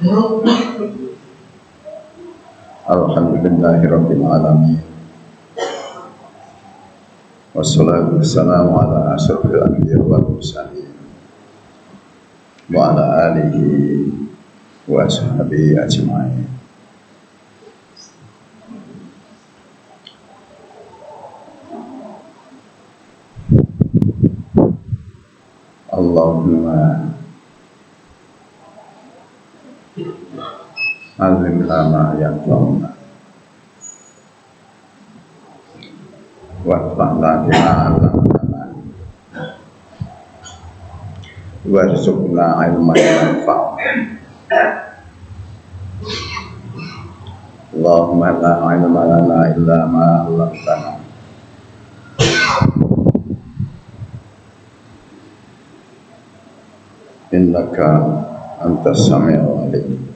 Alhamdulillahirabbil alamin. Wassalatu wassalamu ala asyrofil anbiya wal mursalin wa ala alihi wa ashabihi ajma'in. Allahumma alimna ma yanfa'una warfa'na bima 'allamtana warzuqna ilman yanfa'una. Allahumma la ilma lana illa ma 'allamtana innaka antas sami'ul 'alim.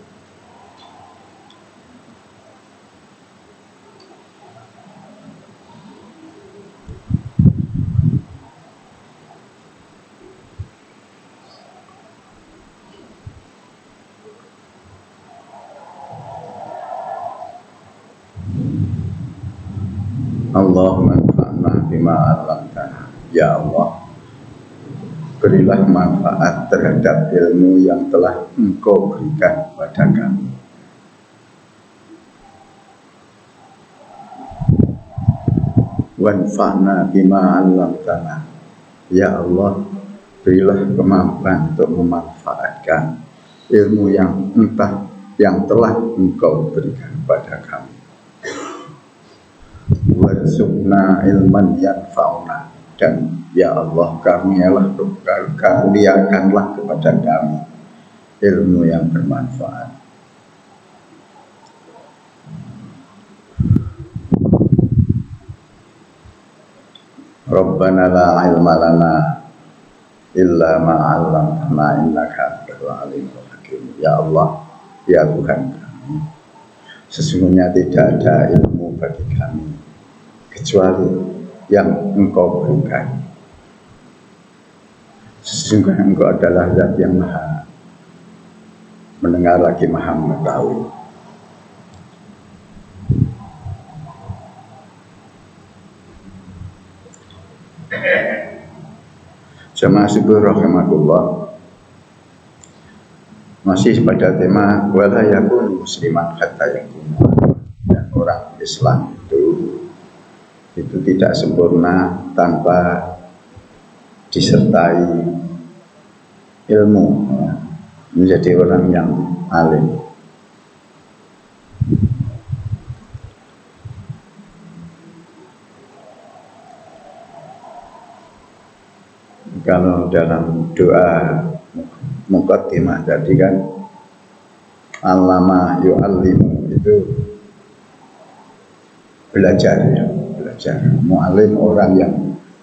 Allahumma anfa'na bima 'allamtana. Ya Allah, berilah manfaat terhadap ilmu yang telah Engkau berikan kepada kami. Wanfa'na bima 'allamtana. Ya Allah, berilah kemampuan untuk memanfaatkan ilmu yang telah Engkau berikan kepada kami. Warzuqna ilman yanfa'una. Dan ya Allah, karuniakanlah kepada kami ilmu yang bermanfaat. Rabbana la ilma lana illa ma 'allamtana innaka antal alimul hakim. Ya Allah, ya Tuhan kami, sesungguhnya tidak ada ilmu bagi kami kecuali yang Engkau berikan. Sesungguhnya Engkau adalah Zat yang maha mendengar lagi maha mengetahui. Jamaah subuh rahimakumullah, masih pada tema wala yakun musliman hatta yakun. Dan orang Islam itu tidak sempurna tanpa disertai ilmu, menjadi orang yang alim. Kalau dalam doa muqaddimah tadi kan allama yu'allimu, itu belajar ya, belajar. Mu'alim orang yang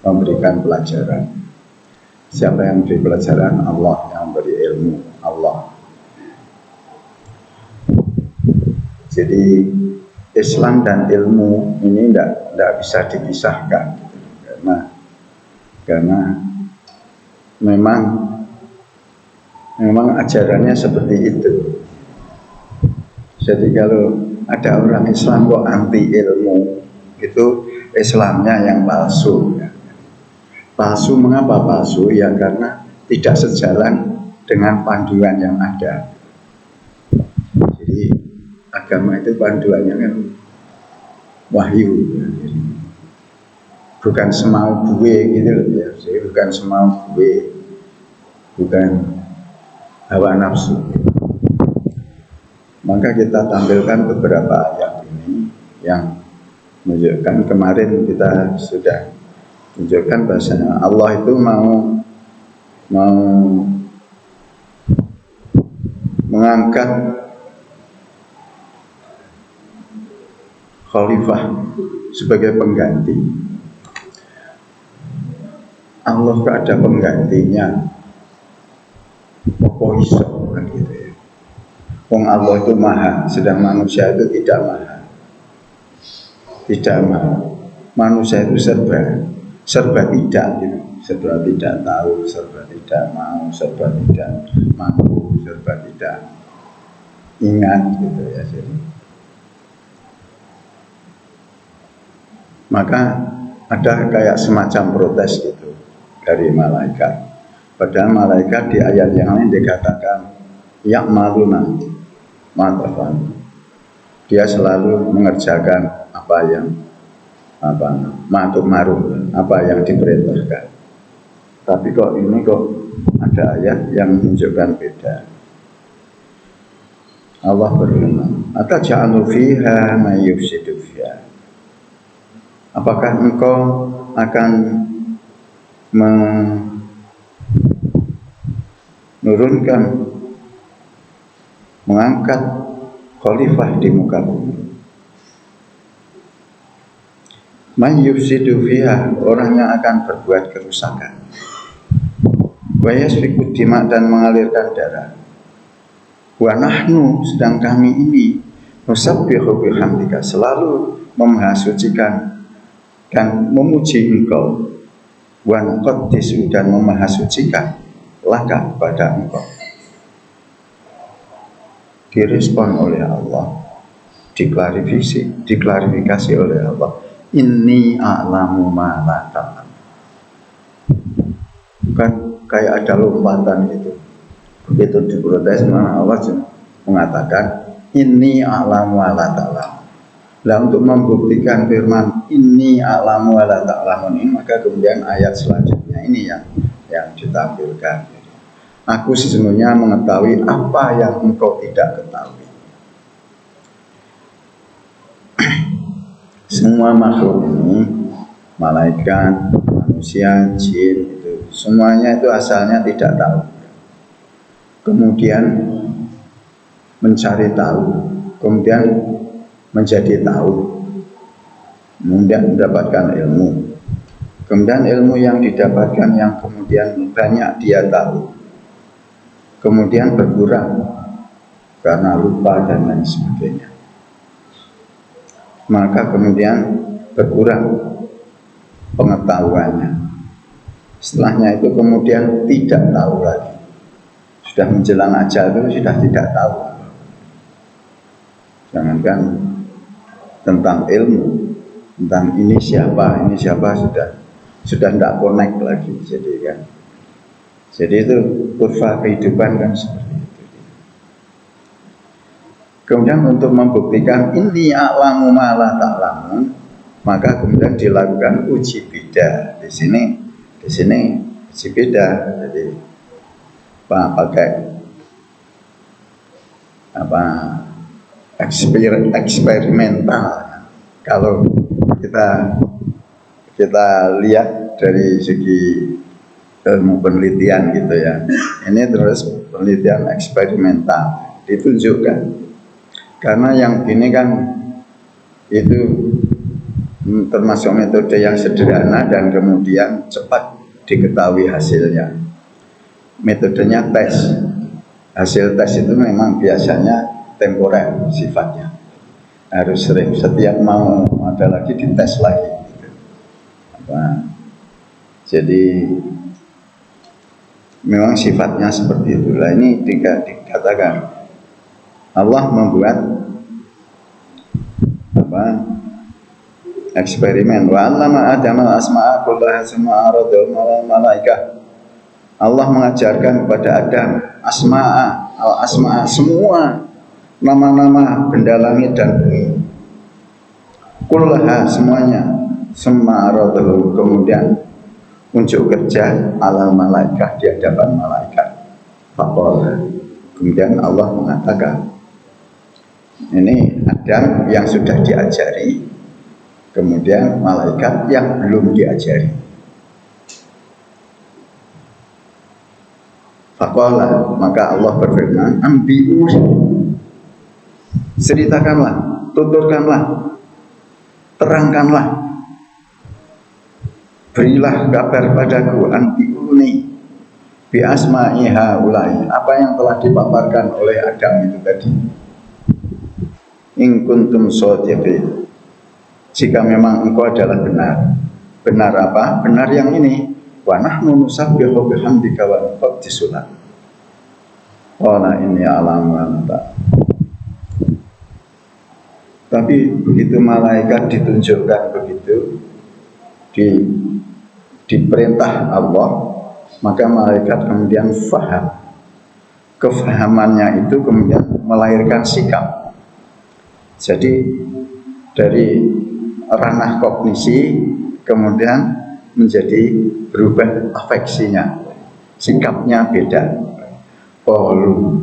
memberikan pelajaran. Siapa yang memberi pelajaran? Allah. Yang memberi ilmu, Allah. Jadi Islam dan ilmu ini tidak bisa dipisahkan, karena memang ajarannya seperti itu. Jadi kalau ada orang Islam kok anti ilmu, itu Islamnya yang palsu. Palsu, mengapa palsu? Ya karena tidak sejalan dengan panduan yang ada. Jadi agama itu panduannya kan wahyu, bukan semau gue gitu loh ya. Jadi bukan semau gue, bukan hawa nafsu. Maka kita tampilkan beberapa ayat ini yang menunjukkan, kemarin kita sudah tunjukkan bahasanya Allah itu mau mengangkat khalifah sebagai pengganti. Allah gak ada penggantinya. Apa iso kan gitu ya. Wong Allah itu maha, sedang manusia itu tidak maha. Tidak maha. Manusia itu serba tidak gitu. Serba tidak tahu, serba tidak mau, serba tidak mampu, serba tidak ingat gitu ya. Jadi maka ada kayak semacam protes gitu dari malaikat. Padahal malaikat di ayat yang lain dikatakan ya'maluna ma'tafan. Dia selalu mengerjakan apa yang ma'tumaru, apa yang diperintahkan. Tapi kok ini kok ada ayat yang menunjukkan beda. Allah berfirman, "Ataj'alu fiha may yufsidu fiha." Apakah engkau akan menurunkan, mengangkat khalifah di muka bumi? Man yufsidu fiha, orang yang akan berbuat kerusakan. Wa yasfiku dima, dan mengalirkan darah. Wa nahnu, sedang kami ini, nusabbihu bihamdika, selalu memahasucikan dan memuji engkau, wa nuqaddisu, dan memahasucikan laka kepada engkau. Direspon oleh Allah, diklarifikasi oleh Allah, inni a'lamu ma la ta'lam. Kan kayak ada lompatan gitu. Begitu diprotes, Allah mengatakan inni a'lamu ma la ta'lam. Nah, untuk membuktikan firman ini a'lamu wa la ta'lamun ini, maka kemudian ayat selanjutnya ini yang ditampilkan. Aku sesungguhnya mengetahui apa yang engkau tidak ketahui. Semua makhluk ini, malaikat, manusia, jin, itu semuanya itu asalnya tidak tahu. Kemudian mencari tahu, kemudian menjadi tahu, kemudian mendapatkan ilmu, kemudian ilmu yang didapatkan yang kemudian banyak dia tahu, kemudian berkurang karena lupa dan lain sebagainya, maka kemudian berkurang pengetahuannya. Setelahnya itu kemudian tidak tahu lagi, sudah menjelang ajal itu sudah tidak tahu. Jangankan tentang ilmu, tentang ini siapa sudah tidak connect lagi. Jadi itu kurva kehidupan kan seperti itu. Kemudian untuk membuktikan ini a'lamu ma la ta'lamun, maka kemudian dilakukan uji beda. Di sini uji beda. Jadi pakai eksperimental. Kalau kita lihat dari segi ilmu penelitian gitu ya, ini terus penelitian eksperimental ditunjukkan, karena yang ini kan itu termasuk metode yang sederhana dan kemudian cepat diketahui hasilnya. Metodenya tes. Hasil tes itu memang biasanya temporer sifatnya, harus sering, setiap mau ada lagi dites lagi gitu. Jadi memang sifatnya seperti itulah. Ini dikatakan Allah membuat eksperimen. Wa 'allama Adama al-asma'a kullaha summa 'aradahum 'alal malaikah. Allah mengajarkan kepada Adam al-asma'a, semua nama-nama benda langit dan bumi. Kullaha, semuanya, summa 'aradahum, kemudian unjuk kerja 'alal malaikah, di hadapan malaikat. Faqala, kemudian Allah mengatakan, ini Adam yang sudah diajari, kemudian malaikat yang belum diajari. Faqala, maka Allah berfirman, ambi'u, ceritakanlah, tuturkanlah, terangkanlah, berilah kabar padaku, ambi'uni bi asma'i haulai, apa yang telah dipaparkan oleh Adam itu tadi. In kuntum shodiqin, jika memang engkau adalah benar. Benar apa? Benar yang ini. Wa nahnu nusabbihu bihamdika wa nuqaddisu lak. Qala inni a'lamu ma la ta'lamun. Tapi begitu malaikat ditunjukkan begitu, diperintah Allah, maka malaikat kemudian faham. Kefahamannya itu kemudian melahirkan sikap. Jadi dari ranah kognisi kemudian menjadi berubah afeksinya, sikapnya beda. Qalu,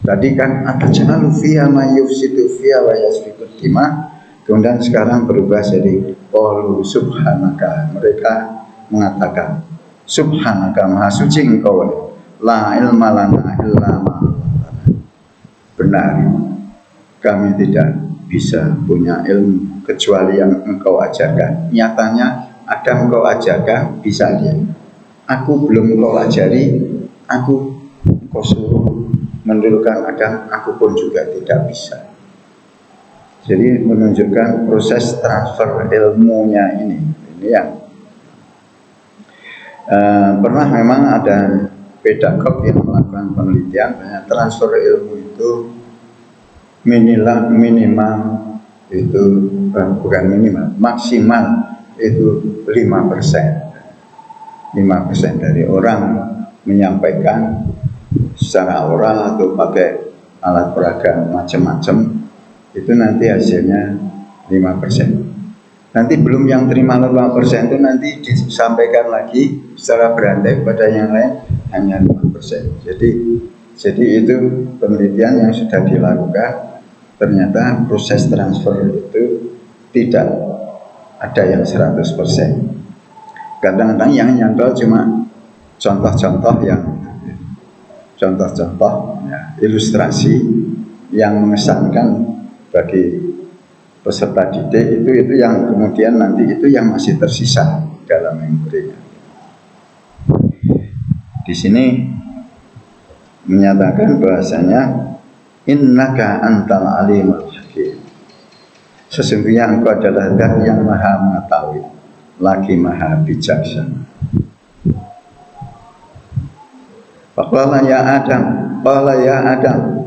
tadi kan ataj'alu fiha ma yufsidu fiha wa yasfiku dima, kemudian sekarang berubah jadi qalu subhanaka, mereka mengatakan subhanaka, maha suci engkau, la ilma lana illa ma 'allamtana. Benar, kami tidak bisa punya ilmu kecuali yang engkau ajarkan. Nyatanya ada engkau ajarkan, bisa dia. Aku belum engkau ajari, engkau suruh mendulukan Adam, aku pun juga tidak bisa. Jadi menunjukkan proses transfer ilmunya ini yang pernah memang ada pedagog yang melakukan penelitian, transfer ilmu itu minimal itu bukan minimal, maksimal itu 5%. 5% dari orang menyampaikan secara oral atau pakai alat peraga macam-macam, itu nanti hasilnya 5%. Nanti belum yang terima 5% itu nanti disampaikan lagi secara berantai kepada yang lain hanya 5%. Jadi itu penelitian yang sudah dilakukan, ternyata proses transfer itu tidak ada yang 100%. Kadang-kadang yang nyantol cuma contoh-contoh ya, ilustrasi yang mengesankan bagi peserta didik, itu yang kemudian nanti itu yang masih tersisa dalam memorinya. Di sini menyatakan bahasanya innaka antal alimul hakim, sesungguhnya engkau adalah zat yang maha mengetahui lagi maha bijaksana. Qala ya Adam, qala ya Adam.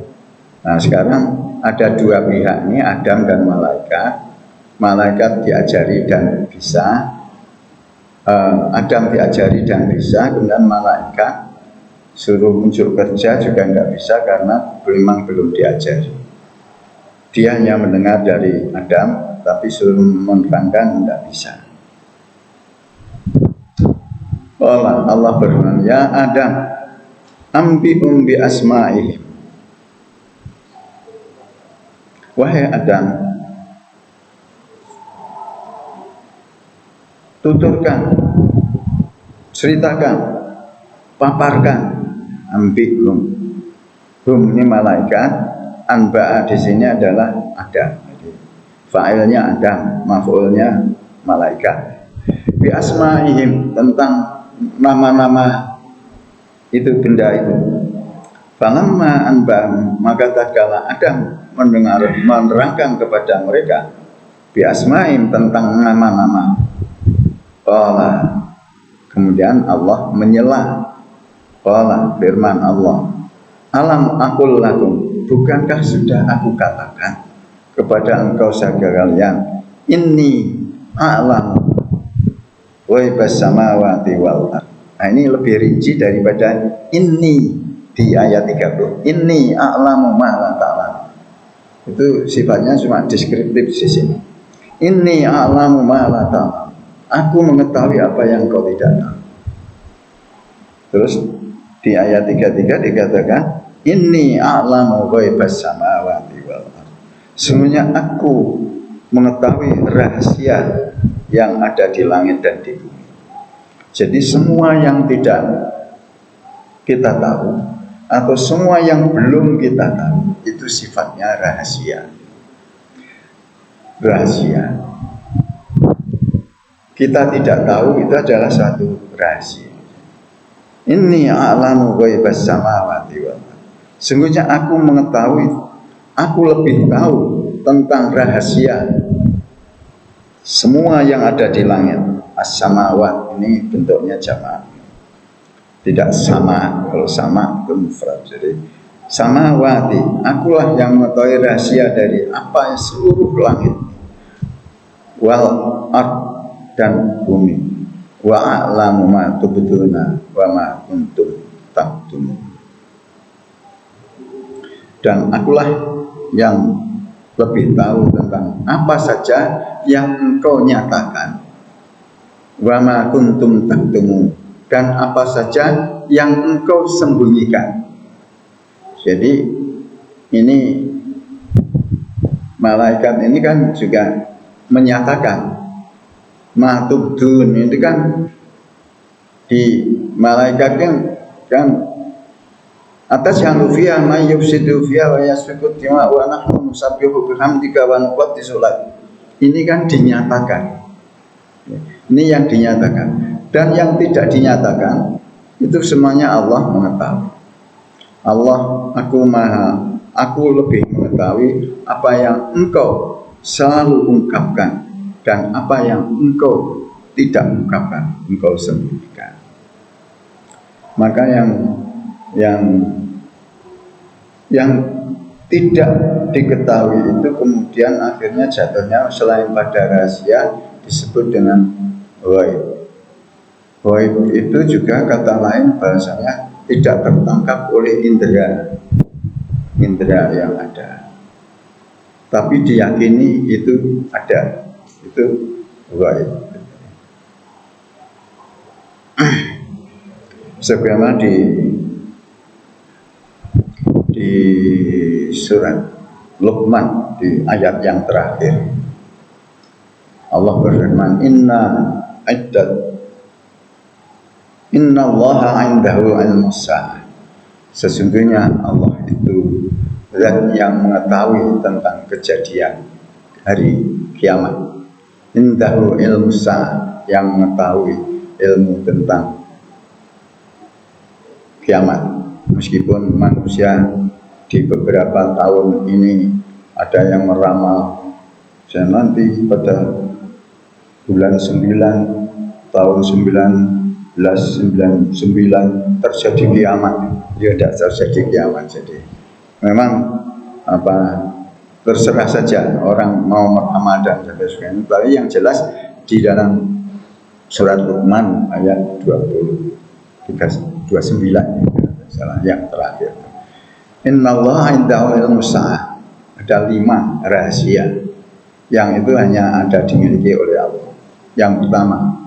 Nah sekarang ada dua pihak ini, Adam dan malaikat. Malaikat diajari dan bisa, Adam diajari dan bisa, kemudian malaikat suruh muncul kerja juga nggak bisa karena memang belum diajari. Dia hanya mendengar dari Adam, tapi suruh menerangkan nggak bisa. Allah berfirman, ya Adam, ambi'um bi asma'ihim. Wahai Adam, tuturkan, ceritakan, paparkan, ambi'um. Hum ini malaikat, anba'a di sini adalah Adam. Fa'ilnya Adam, maf'ulnya malaikat. Bi asma'ihim, tentang nama-nama itu, benda itu. Falamma anba'ahum, maka tatkala Adam menerangkan kepada mereka bi asma'ihim, tentang nama-nama. Qala, kemudian Allah menyela. Qala, firman Allah, alam aqul lakum, bukankah sudah aku katakan kepada engkau sekalian, inni a'lam ghaibas samawati wal ardh. Nah ini lebih rinci daripada ini di ayat 30. Inni a'lamu ma la ta'lam. Itu sifatnya cuma deskriptif di sini. Inni a'lamu ma la ta'lam. Aku mengetahui apa yang kau tidak tahu. Terus di ayat 33 dikatakan inni a'lamu ghaibas samawati wal ardh. Semuanya aku mengetahui rahasia yang ada di langit dan di bumi. Jadi semua yang tidak kita tahu atau semua yang belum kita tahu itu sifatnya rahasia. Rahasia. Kita tidak tahu itu adalah suatu rahasia. Inni a'lamu ghaibas samawati wal ardh. Sungguhnya aku mengetahui, aku lebih tahu tentang rahasia semua yang ada di langit. As-samawat ini bentuknya jamak, tidak sama. Kalau sama itu mufrad. Jadi samawati, akulah yang mengetahui rahasia dari apa yang seluruh langit, wal ard, dan bumi, wa a'lamu ma tubduna wa ma kuntum taktumun. Dan akulah yang lebih tahu tentang apa saja yang engkau nyatakan, wa ma kuntum taktumun, dan apa saja yang engkau sembunyikan. Jadi ini malaikat ini kan juga menyatakan ma tubdun, ini kan di malaikat kan atas yang lufiya ma yufsidu fiha wa yasfiku dima wa nahnu nusabbihu bihamdika wa nuqaddisu lak. Ini kan dinyatakan. Ini yang dinyatakan. Dan yang tidak dinyatakan itu semuanya Allah mengetahui. Allah, aku lebih mengetahui apa yang engkau selalu ungkapkan dan apa yang engkau tidak ungkapkan, engkau sembunyikan. Maka yang tidak diketahui itu kemudian akhirnya jatuhnya selain pada rahasia disebut dengan ghaib. Ghaib itu juga kata lain bahasanya tidak tertangkap oleh indera yang ada, tapi diyakini itu ada, itu ghaib. Sebagaimana di surat Luqman di ayat yang terakhir Allah berfirman, Inna Allaha indahu ilmus sa'ah. Sesungguhnya Allah itu zat yang mengetahui tentang kejadian hari kiamat. Indahu ilmus sa'ah, yang mengetahui ilmu tentang kiamat. Meskipun manusia di beberapa tahun ini ada yang meramal nanti pada bulan 9 tahun 1999 terjadi kiamat. Ya tidak terjadi kiamat. Jadi memang terserah saja orang mau meramal dan sebagainya. Tapi yang jelas di dalam surat Luqman ayat 29 salah yang terakhir. Innallaha indahu ilmus sa'ah. Ada 5 rahasia yang itu hanya ada dimiliki oleh Allah. Yang pertama,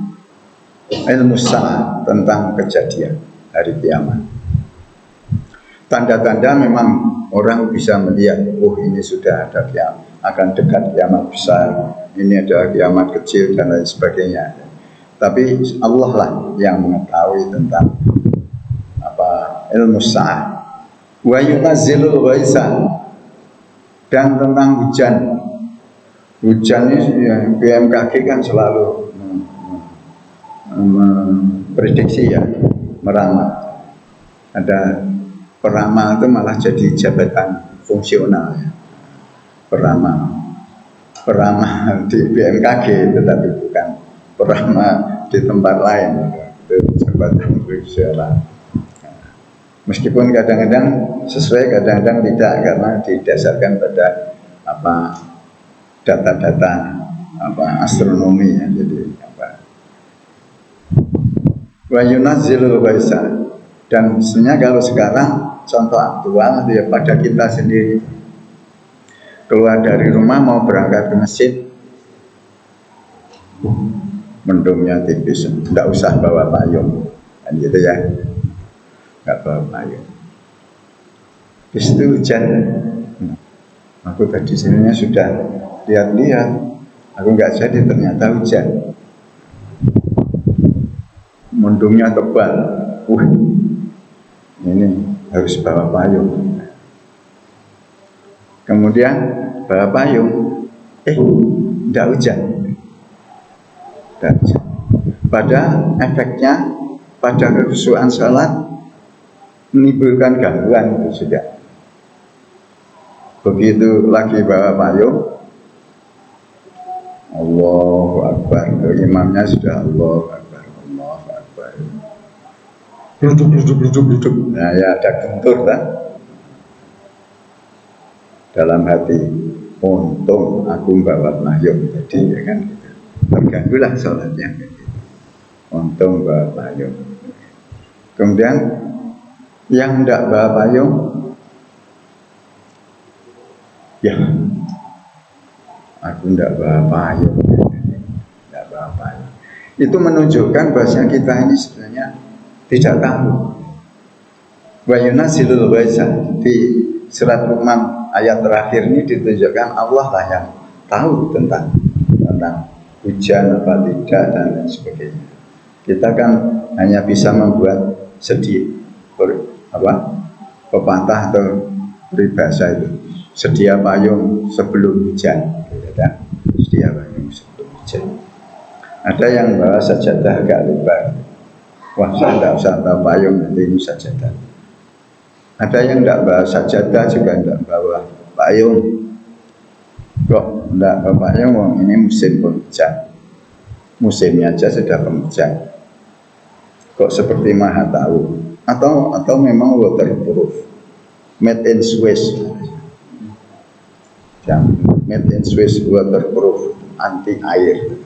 ilmu sa'ah, tentang kejadian hari kiamat. Tanda-tanda memang orang bisa melihat, oh ini sudah ada kiamat, akan dekat kiamat besar, ini ada kiamat kecil dan lain sebagainya. Tapi Allah lah yang mengetahui tentang ilmu sa'ah. Wa yunazzilul ghaitsa, dan tentang hujan. Hujan ini BMKG kan selalu memprediksi ya, meramal. Ada peramal itu malah jadi jabatan fungsional ya. Peramal di BMKG, tetapi bukan peramal di tempat lain, itu jabatan fungsional. Meskipun kadang-kadang sesuai, kadang-kadang tidak, karena didasarkan pada data-data astronomi ya. Jadi wa yunazzilul ghaitsa, dan sebenarnya kalau sekarang contoh aktual ya, pada kita sendiri keluar dari rumah mau berangkat ke masjid, mendungnya tipis, tidak usah bawa payung kan gitu ya, nggak bawa payung. Di situ hujan, aku tadi sebenarnya sudah lihat-lihat, aku nggak jadi, ternyata hujan. Mendungnya tebal, ini harus bawa payung. Kemudian bawa payung, tidak hujan. Pada efeknya, pada kekhusyuan salat menimbulkan gangguan itu sudah. Begitu lagi bawa payung, Allahu Akbar, imamnya sudah Allahu Akbar, Allahu Akbar. Duduk. Nah ya ada gentur kan. dalam hati, untung aku bawa payung, jadi ya kan gitu. Terganggulah sholatnya gitu. Untung bawa payung. Kemudian yang tidak bawa payung, ya aku tidak bawa payung, tidak bawa payung. Itu menunjukkan bahwa kita ini sebenarnya tidak tahu. Wa yunazilul ghaitsa, di surat Luqman ayat terakhir ini ditunjukkan Allah lah yang tahu tentang hujan apa tidak dan lain sebagainya. Kita kan hanya bisa membuat sedih, pepatah atau peribahasa itu, sedia payung sebelum hujan, ya, sedia payung sebelum hujan. Ada yang bawa sajadah agak lebar, wah saya tidak usah bawa payung, nanti ini sajadah. Ada yang tidak bawa sajadah juga tidak bawa payung. Kok tidak bawa payung? Ini musim penghujan, musimnya aja sudah penghujan. Kok seperti maha tahu? Atau memang waterproof, made in Swiss, made in Swiss, waterproof, anti air.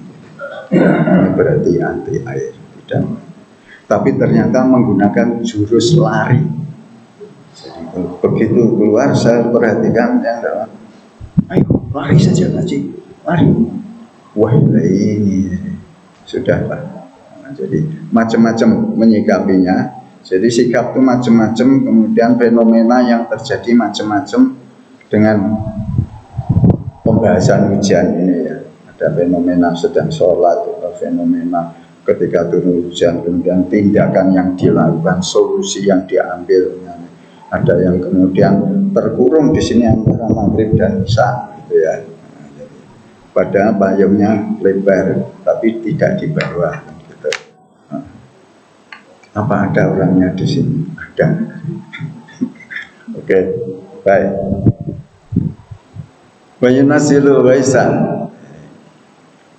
Ini berarti anti air, tidak. Tapi ternyata menggunakan jurus lari. Begitu keluar saya perhatikan yang dalam, ayo lari saja ngaji, lari. Wah ini sudah Pak. Nah, jadi macam-macam menyikapinya. Jadi sikap itu macam-macam, kemudian fenomena yang terjadi macam-macam dengan pembahasan hujan ini ya. Ada fenomena sedang sholat, ada fenomena ketika turun hujan, kemudian tindakan yang dilakukan, solusi yang diambil. Ada yang kemudian terkurung di sini antara maghrib dan isya, gitu ya. Padahal payungnya lebar, tapi tidak di bawah. Gitu. Apa ada orangnya di sini? Ada. Oke, baik. Wa yunazilul ghaitsa,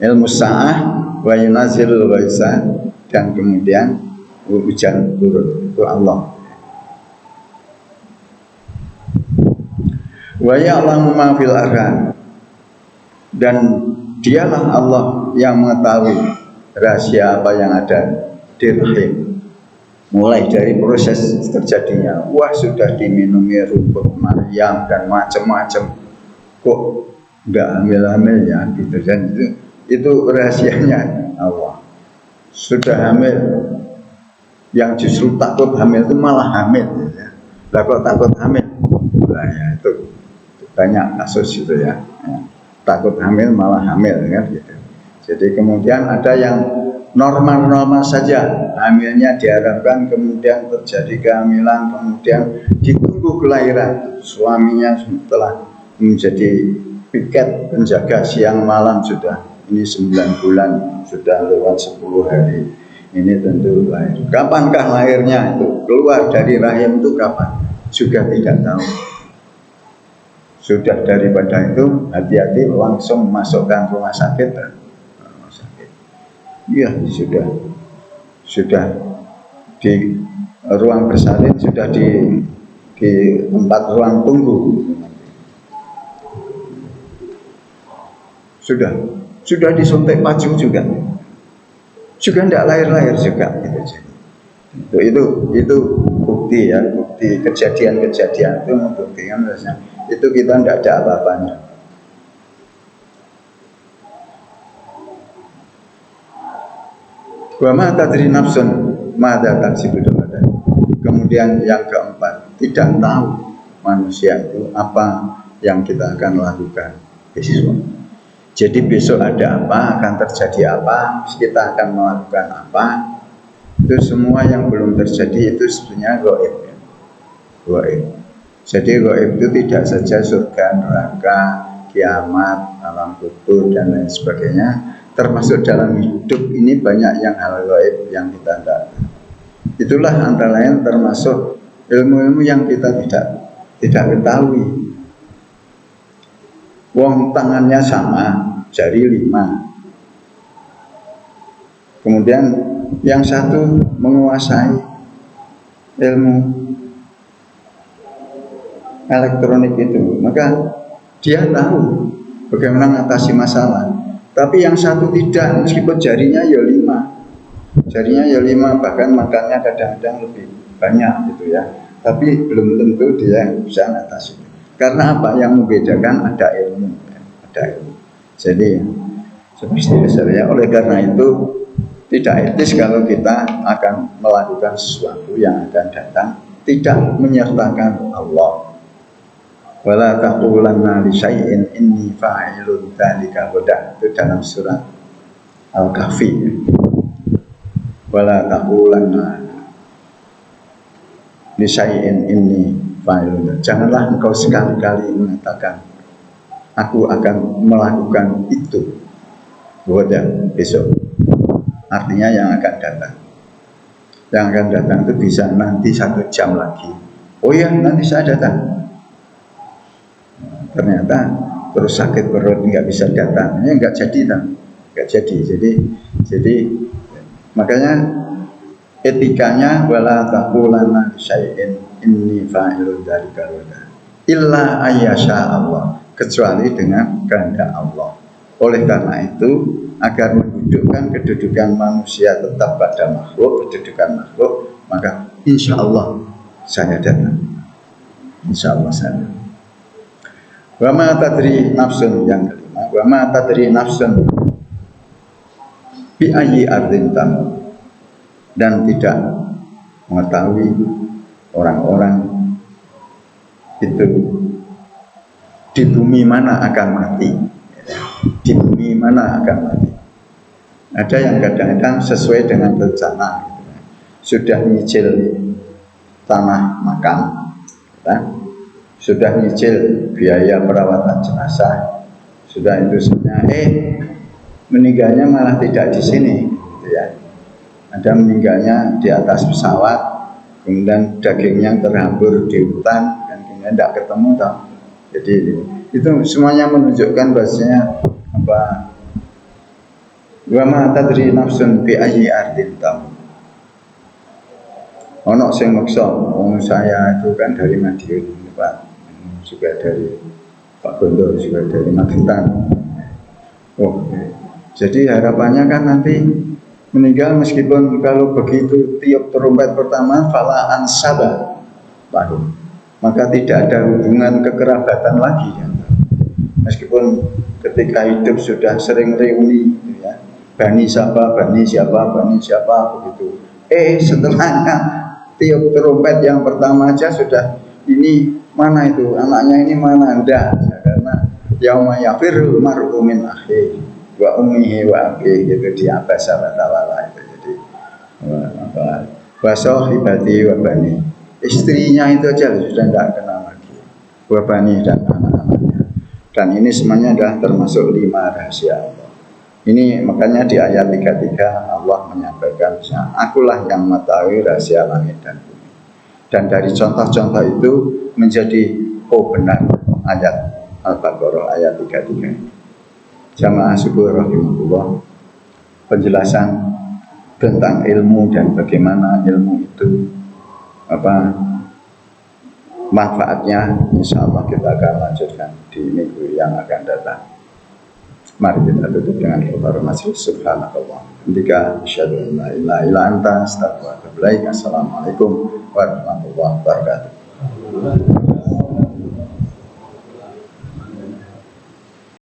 ilmu sa'ah, wa yunazilul ghaitsa, dan kemudian hujan turun, itu Allah. Wa ya'lamu ma fil arham, dan dialah Allah yang mengetahui rahasia apa yang ada di rahim, mulai dari proses terjadinya, wah sudah diminumi rumput Maryam dan macam-macam, kok enggak hamil-hamil ya gitu kan, itu rahasianya Allah. Sudah hamil, yang justru takut hamil itu malah hamil ya. Lah kok takut hamil? Nah ya itu banyak kasus gitu ya, takut hamil malah hamil kan gitu. Jadi kemudian ada yang normal-normal saja hamilnya, diharapkan kemudian terjadi kehamilan, kemudian ditunggu kelahiran, suaminya setelah menjadi piket penjaga siang malam, sudah ini 9 bulan, sudah lewat 10 hari, ini tentu lahir. Kapankah lahirnya itu, keluar dari rahim itu kapan, juga tidak tahu. Sudah daripada itu hati-hati, langsung masukkan rumah sakit. Iya sudah di ruang bersalin, sudah di tempat ruang tunggu, sudah disuntik pacu juga tidak lahir juga gitu. Itu bukti ya, bukti kejadian-kejadian itu membuktikan rasanya itu kita tidak ada apa-apanya. Wa ma tadri nafsun madza taksibu gadan. Kemudian yang keempat, tidak tahu manusia itu apa yang kita akan lakukan besok. Jadi besok ada apa, akan terjadi apa, kita akan melakukan apa, itu semua yang belum terjadi itu sebenarnya gaib ya. Gaib. Jadi gaib itu tidak saja surga, neraka, kiamat, alam kubur dan lain sebagainya. Termasuk dalam hidup ini banyak yang hal gaib yang kita tidak tahu. Itulah antara lain termasuk ilmu-ilmu yang kita tidak ketahui. Wong tangannya sama, jari 5. Kemudian yang satu menguasai ilmu elektronik itu, maka dia tahu bagaimana mengatasi masalah. Tapi yang satu tidak, meskipun jarinya ya 5, bahkan makannya kadang-kadang lebih banyak gitu ya. Tapi belum tentu dia bisa mengatasi. Karena apa? Yang membedakan ada ilmu, Jadi seperti saya, oleh karena itu tidak etis kalau kita akan melakukan sesuatu yang akan datang tidak menyertakan Allah. Wala taqulanna li syai'in inni fa'ilun dzalika ghadan, itu dalam surat Al-Kahfi. Wala taqulanna li syai'in inni fa'ilun, janganlah engkau sekali-kali mengatakan aku akan melakukan itu ghadan, besok. Artinya yang akan datang. Yang akan datang itu bisa nanti 1 jam lagi. Oh ya, nanti saya datang. Ternyata terus sakit perut nggak bisa datang, ini nggak jadi. Jadi makanya etikanya wala taqulanna syai'in inni fa'ilun dzalika illa ayyasha Allah, kecuali dengan kehendak Allah. Oleh karena itu, agar mendudukkan kedudukan manusia tetap pada makhluk, kedudukan makhluk, maka insya Allah saya datang. Insya Allah saya datang. Wa ma tadri nafsun, yang kelima, wa ma tadri nafsun bi ayyi ardin tamut, dan tidak mengetahui orang-orang itu di bumi mana akan mati. Di bumi mana akan mati. Ada yang kadang-kadang sesuai dengan rencana, sudah nyicil tanah makam, sudah nyicil biaya perawatan jenazah, sudah itu sebenarnya meninggalnya malah tidak di sini, gitu ya. Ada meninggalnya di atas pesawat, kemudian dagingnya terhambur di hutan, dan kemudian tidak ketemu, toh. Jadi itu semuanya menunjukkan bahasanya apa? Wa ma tadri nafsun bi ayyi ardin tamut. Ono sing maksa, saya itu kan dari Madiun, Pak, juga dari Pak Gondo, juga dari Magetan. Jadi harapannya kan nanti meninggal, meskipun kalau begitu tiup trompet pertama fala ansaba lahum, maka tidak ada hubungan kekerabatan lagi ya. Meskipun ketika hidup sudah sering reuni gitu ya, bani siapa begitu. Setelahnya tiup trompet yang pertama aja sudah, ini mana itu anaknya, ini mana, enggak, karena yauma yafirul mar'u min akhihi wa ummihi wa abihi, gitu di abasa wa tawalla itu. Jadi wa sahibati wa bani, istrinya itu aja sudah tidak kenal lagi, wa bani, dan anak-anaknya. Dan ini semuanya adalah termasuk 5 rahasia Allah. Ini makanya di ayat 33 Allah menyampaikan, akulah yang mengetahui rahasia langit dan bumi. Dan dari contoh-contoh itu menjadi benar ayat Al-Baqarah ayat 33. Jamaah subuh rahimahullah, penjelasan tentang ilmu dan bagaimana ilmu itu manfaatnya, insya Allah kita akan lanjutkan di minggu yang akan datang. Mari kita tutup dengan doa masjid. Subhanallah. Ketika asyhadu an la ilaha illa anta astaghfiruka wa atubu ilaik. Assalamualaikum warahmatullahi wabarakatuh.